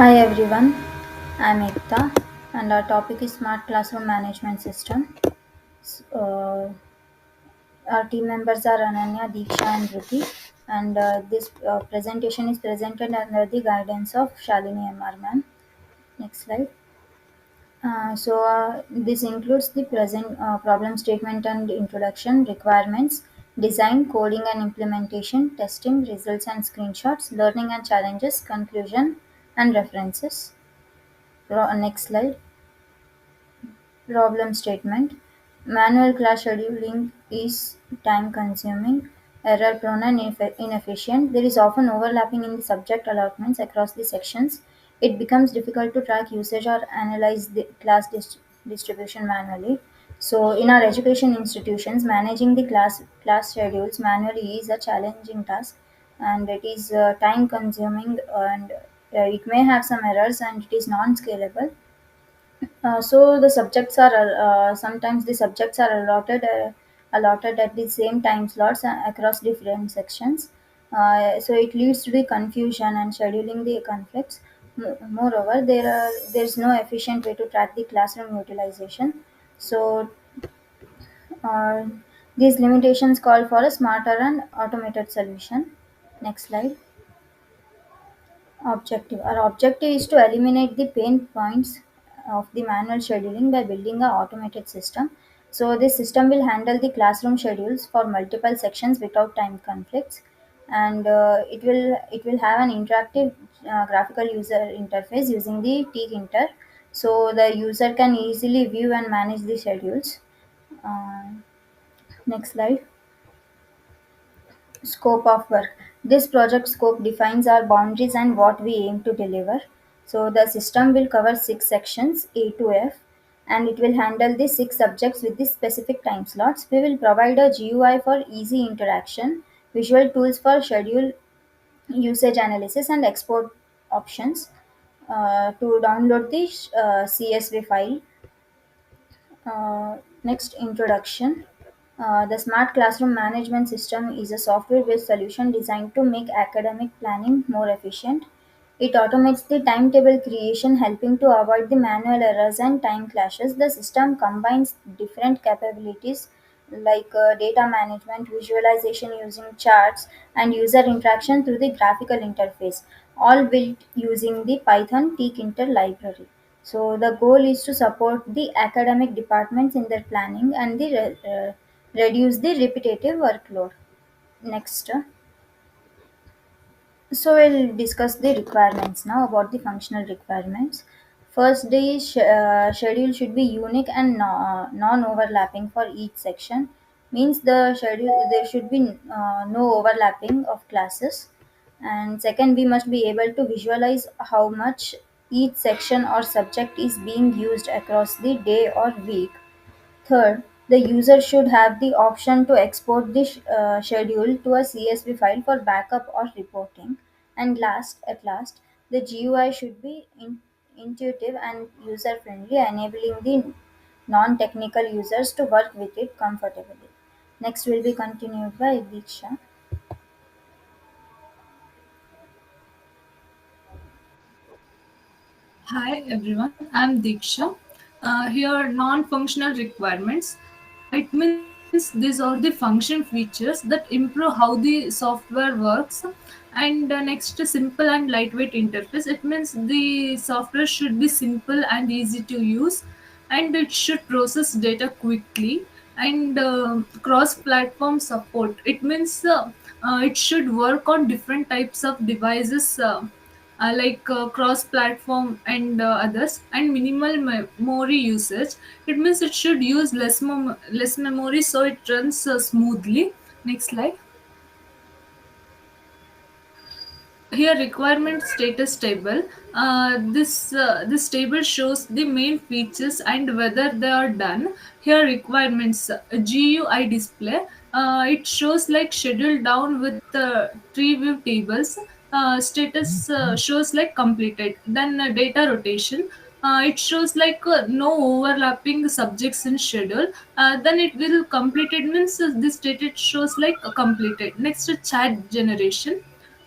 Hi everyone, I'm Ekta and our topic is Smart Classroom Management System. Uh, our team members are Ananya, Deeksha and Ruti, and this presentation is presented under the guidance of Shalini M.R. ma'am. Next slide. This includes the present problem statement and introduction, requirements, design, coding and implementation, testing, results and screenshots, learning and challenges, conclusion and references. Next slide. Problem statement: Manual class scheduling is time-consuming, error-prone and inefficient. There is often overlapping in the subject allotments across the sections. It becomes difficult to track usage or analyze the class distribution manually. So, in our education institutions, managing the class schedules manually is a challenging task, and it is time-consuming, and it may have some errors, and it is non-scalable. So the subjects are sometimes the subjects are allotted at the same time slots across different sections. So it leads to the confusion and scheduling the conflicts. Moreover, there's no efficient way to track the classroom utilization. So uh, these limitations call for a smarter and automated solution. Next slide. Objective. Our objective is to eliminate the pain points of the manual scheduling by building an automated system. So this system will handle the classroom schedules for multiple sections without time conflicts, and it will have an interactive graphical user interface using the T-Inter, so the user can easily view and manage the schedules. Uh, Next slide. Scope of work. This project scope defines our boundaries and what we aim to deliver. So the system will cover 6 sections A to F, and it will handle the 6 subjects with the specific time slots. We will provide a GUI for easy interaction, visual tools for schedule usage analysis and export options to download the CSV file. Next, introduction. The Smart Classroom Management System is a software based solution designed to make academic planning more efficient. It automates the timetable creation, helping to avoid the manual errors and time clashes. The system combines different capabilities like data management, visualization using charts, and user interaction through the graphical interface, all built using the Python Tkinter library. So the goal is to support the academic departments in their planning and reduce the repetitive workload. Next. So we'll discuss the requirements now about the functional requirements. First day schedule should be unique and non-overlapping for each section. Means the schedule there should be no overlapping of classes. And second, we must be able to visualize how much each section or subject is being used across the day or week. Third, the user should have the option to export the schedule to a CSV file for backup or reporting. And last, the GUI should be intuitive and user friendly, enabling the non technical users to work with it comfortably. Next will be continued by Diksha. Hi everyone, I'm Diksha. Here, non-functional requirements. It means these are the function features that improve how the software works. And next, simple and lightweight interface. It means the software should be simple and easy to use, and it should process data quickly. And cross-platform support. It means it should work on different types of devices. Like cross platform and others, and minimal memory usage. It means it should use less memory so it runs smoothly. Next slide. Here requirement status table. This table shows the main features and whether they are done. Here requirements, GUI display. It shows like schedule down with tree view tables. Status shows like completed. Then data rotation. It shows like no overlapping subjects in schedule. Then it will completed means this status shows like completed. Next, chat generation.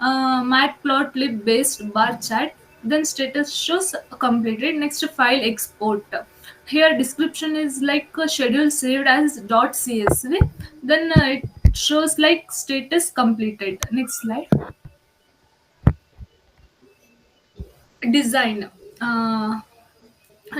Matplotlib based bar chat. then status shows completed. Next, file export. Here description is like a schedule saved as .csv, then it shows like status completed. Next slide. Design.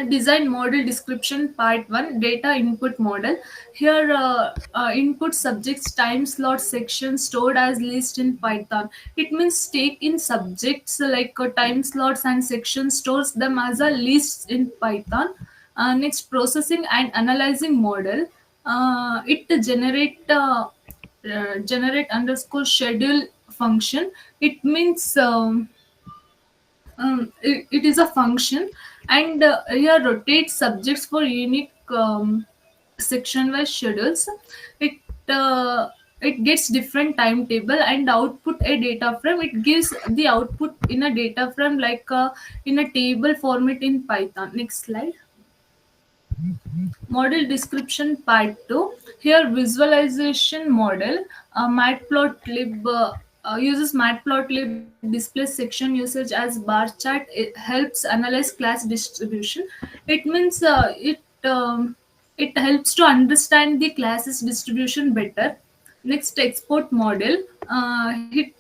Design model description part 1, data input model. Here input subjects time slot section stored as list in Python. It means take in subjects like time slots and section stores them as a list in Python. Next, processing and analyzing model. It generate underscore schedule function. It means it is a function, and here rotate subjects for unique section wise schedules. it uh, it gets different timetable and output a data frame. It gives the output in a data frame like in a table format in Python. Next slide. Model description part 2. Here visualization model. Matplotlib uses Matplotlib display section usage as bar chart. It helps analyze class distribution. It means it helps to understand the classes distribution better. Next, export model. It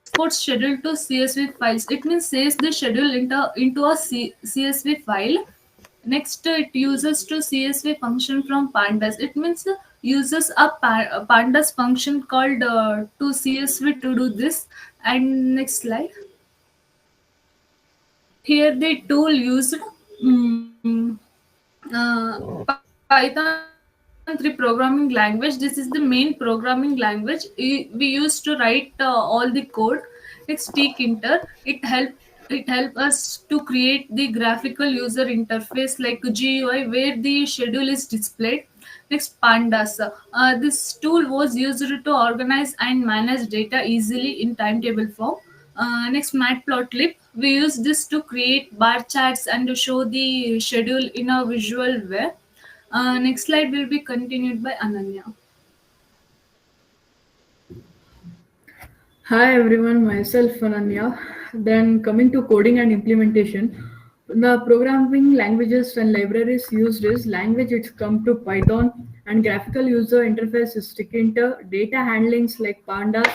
exports schedule to CSV files. It means saves the schedule into a CSV file. Next, it uses to CSV function from pandas. It means uses a pandas function called to CSV to do this. And next slide. Here the tool used mm, Python 3 programming language. This is the main programming language we used to write all the code. It's tkinter. It help us to create the graphical user interface like GUI where the schedule is displayed. Next, pandas. This tool was used to organize and manage data easily in timetable form. Next, Matplotlib. We use this to create bar charts and to show the schedule in a visual way. Next slide will be continued by Ananya. Hi everyone, myself Ananya. Then coming to coding and implementation, the programming languages and libraries used is language it's come to Python and graphical user interface is Tkinter, data handlings like pandas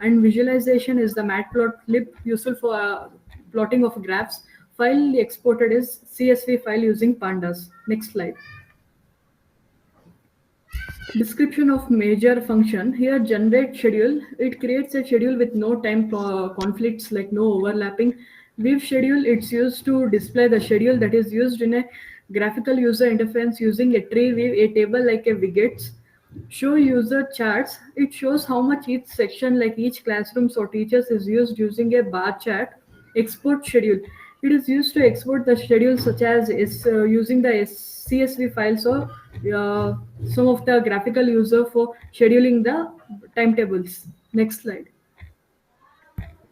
and visualization is the Matplotlib useful for plotting of graphs. File exported is CSV file using pandas. Next slide. Description of major function. Here generate schedule. It creates a schedule with no time conflicts, like no overlapping. Weave schedule, it's used to display the schedule that is used in a graphical user interface using a tree weave, a table like a widgets. Show user charts. It shows how much each section, like each classrooms or teachers, is used using a bar chart. Export schedule. It is used to export the schedule such as is using the CSV files or some of the graphical user for scheduling the timetables. Next slide.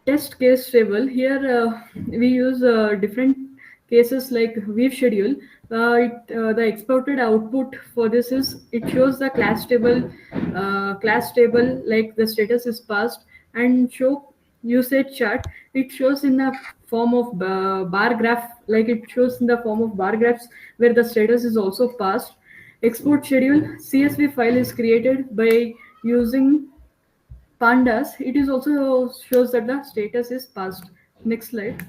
Test case table. Here we use different cases like weave schedule. The exported output for this is it shows the class table like the status is passed, and show usage chart. It shows in the form of bar graph, like it shows in the form of bar graphs where the status is also passed. Export schedule. CSV file is created by using pandas. It is also shows that the status is passed. Next slide.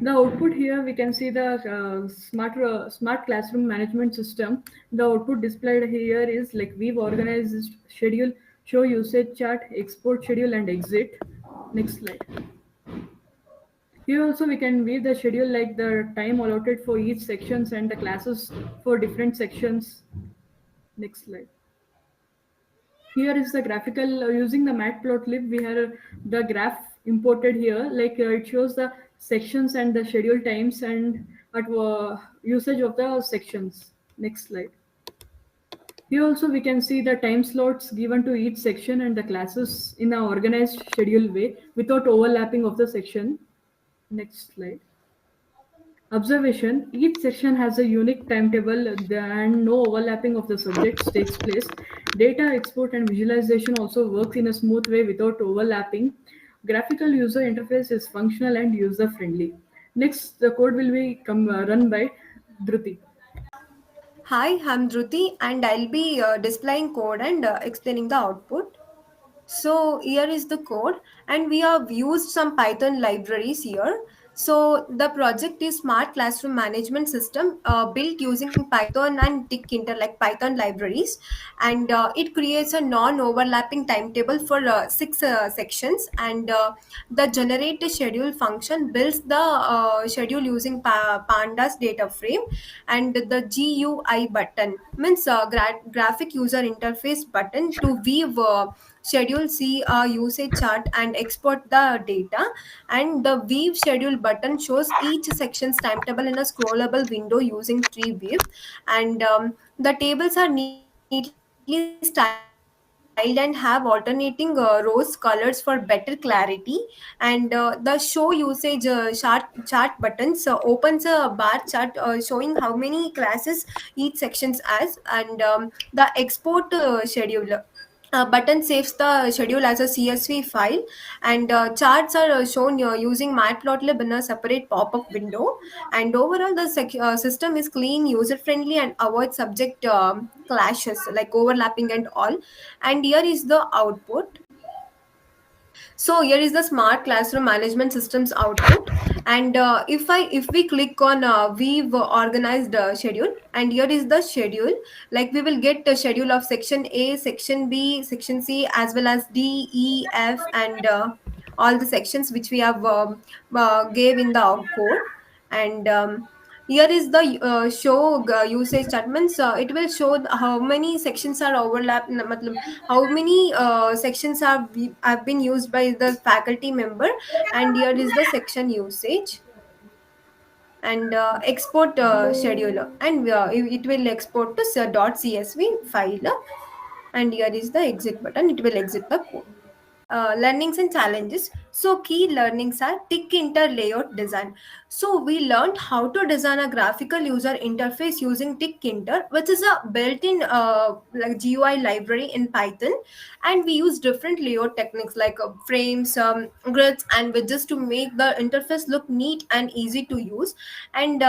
The output here we can see the smart classroom management system. The output displayed here is like we've organized schedule, show usage chart, export schedule, and exit. Next slide. Here also we can view the schedule like the time allotted for each sections and the classes for different sections. Next slide. Here is the graphical using the Matplotlib. We have the graph imported here. Like it shows the sections and the schedule times and at usage of the sections. Next slide. Here also we can see the time slots given to each section and the classes in an organized schedule way without overlapping of the section. Next slide. Observation. Each section has a unique timetable and no overlapping of the subjects takes place. Data export and visualization also works in a smooth way without overlapping. Graphical user interface is functional and user friendly. Next, the code will be run by Dhruti. Hi, I'm Dhruti and I'll be displaying code and explaining the output. So here is the code and we have used some Python libraries here. So the project is Smart Classroom Management System built using Python and Tkinter like Python libraries, and it creates a non-overlapping timetable for six sections, and the generate a schedule function builds the schedule using pandas data frame, and the GUI button means graphic user interface button to view schedule, see a usage chart and export the data, and the weave schedule button shows each section's timetable in a scrollable window using tree weave, and the tables are neatly styled and have alternating rows colors for better clarity, and the show usage chart buttons opens a bar chart showing how many classes each sections has, and the export schedule button saves the schedule as a CSV file, and charts are shown using Matplotlib in a separate pop-up window. And overall, the system is clean, user-friendly, and avoids subject clashes like overlapping and all. And here is the output. So here is the smart classroom management systems output, and if we click on we've organized schedule, and here is the schedule, like we will get the schedule of section A, section B, section C, as well as D, E, F, and all the sections which we have gave in the code, and here is the show usage statements. It will show how many sections are overlapped, how many sections have been used by the faculty member, and here is the section usage, and export scheduler, and it will export to .csv file, and here is the exit button, it will exit the code. Learnings and challenges. So key learnings are Tkinter layout design. So we learned how to design a graphical user interface using Tkinter, which is a built-in like GUI library in Python, and we use different layout techniques like frames, grids, and widgets to make the interface look neat and easy to use, and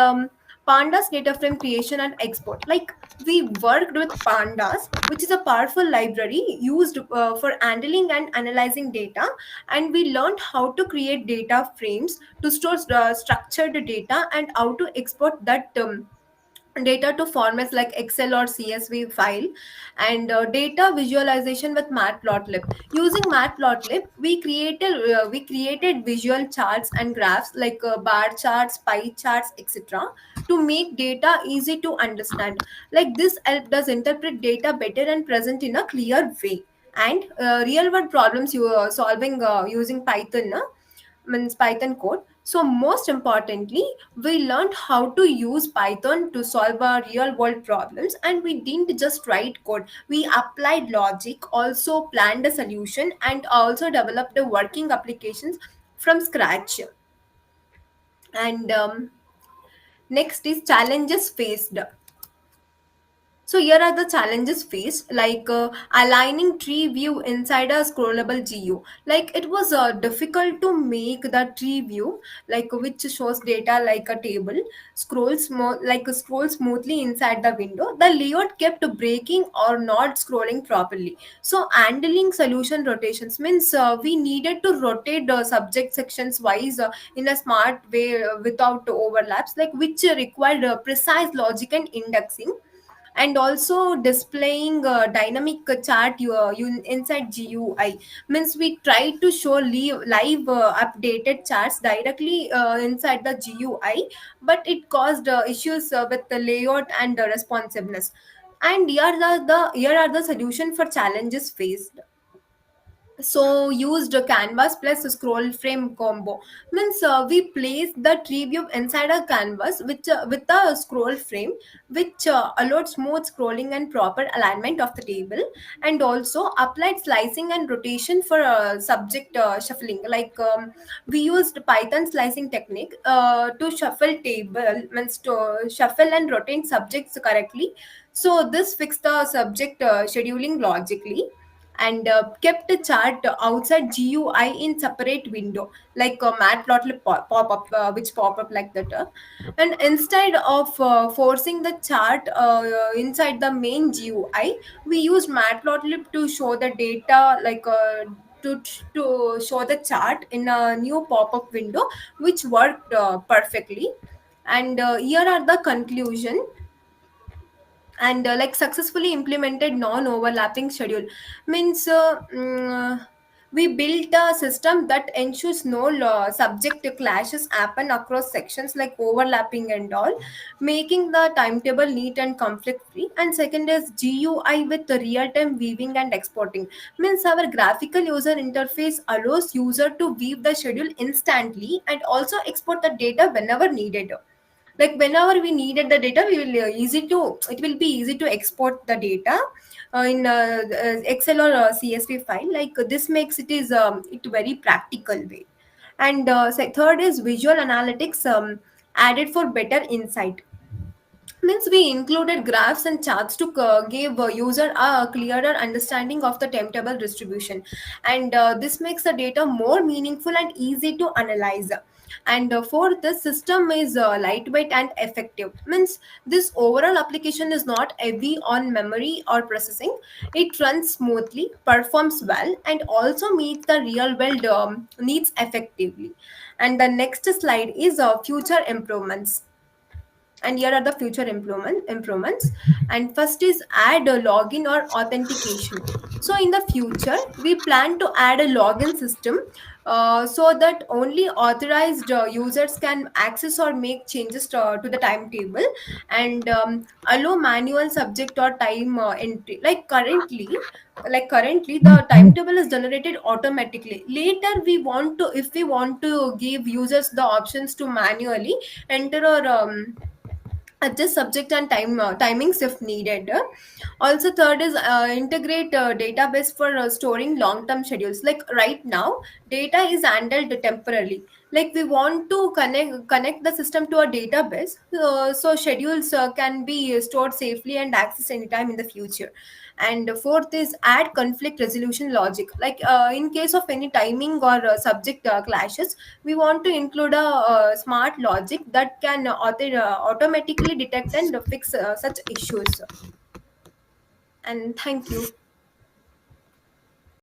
pandas data frame creation and export. Like we worked with pandas, which is a powerful library used for handling and analyzing data, and we learned how to create data frames to store structured data and how to export that data to formats like Excel or CSV file, and data visualization with Matplotlib. Using Matplotlib, we created visual charts and graphs like bar charts, pie charts, etc. to make data easy to understand. Like this helped us interpret data better and present in a clear way. And real world problems you are solving using Python. Means Python code. So most importantly, we learned how to use Python to solve our real world problems, and we didn't just write code. We applied logic, also planned a solution, and also developed the working applications from scratch. And next is challenges faced. So here are the challenges faced, like aligning tree view inside a scrollable GU. Like it was difficult to make the tree view, like which shows data like a table, scroll smoothly inside the window. The layout kept breaking or not scrolling properly. So handling solution rotations means we needed to rotate the subject sections wise in a smart way without overlaps, like which required precise logic and indexing, and also displaying a dynamic chart you inside GUI means we try to show live updated charts directly inside the GUI, but it caused issues with the layout and the responsiveness. And here are the solution for challenges faced. So used a canvas plus a scroll frame combo means we place the tree view inside a canvas which with a scroll frame, which allowed smooth scrolling and proper alignment of the table, and also applied slicing and rotation for subject shuffling, like we used Python slicing technique to shuffle table means to shuffle and rotate subjects correctly. So this fixed the subject scheduling logically. and kept a chart outside GUI in separate window, like a matplotlib pop up, which pop up like that. And instead of forcing the chart inside the main GUI, we used matplotlib to show the data, like to show the chart in a new pop-up window, which worked perfectly. And here are the conclusion. And like successfully implemented non-overlapping schedule means we built a system that ensures no subject clashes happen across sections, like overlapping and all, making the timetable neat and conflict free. And second is GUI with the real-time weaving and exporting, means our graphical user interface allows user to weave the schedule instantly and also export the data whenever needed. Like whenever we needed the data, we will it will be easy to export the data in Excel or CSV file. Like this makes it very practical way. And third is visual analytics added for better insight, means we included graphs and charts to give user a clearer understanding of the timetable distribution. And this makes the data more meaningful and easy to analyze. And fourth, the system is lightweight and effective, means this overall application is not heavy on memory or processing. It runs smoothly, performs well, and also meets the real world needs effectively. And the next slide is future improvements. And here are the future improvements. And first is add a login or authentication. So in the future we plan to add a login system, so that only authorized users can access or make changes to the timetable. And allow manual subject or time entry. Like currently the timetable is generated automatically. Later we want to, if we want to give users the options to manually enter or adjust subject and timings if needed. Also third is integrate database for storing long term schedules. Like right now data is handled temporarily, like we want to connect the system to a database, so schedules can be stored safely and accessed anytime in the future. And fourth is add conflict resolution logic, like in case of any timing or subject clashes, we want to include a smart logic that can automatically detect and fix such issues. And thank you.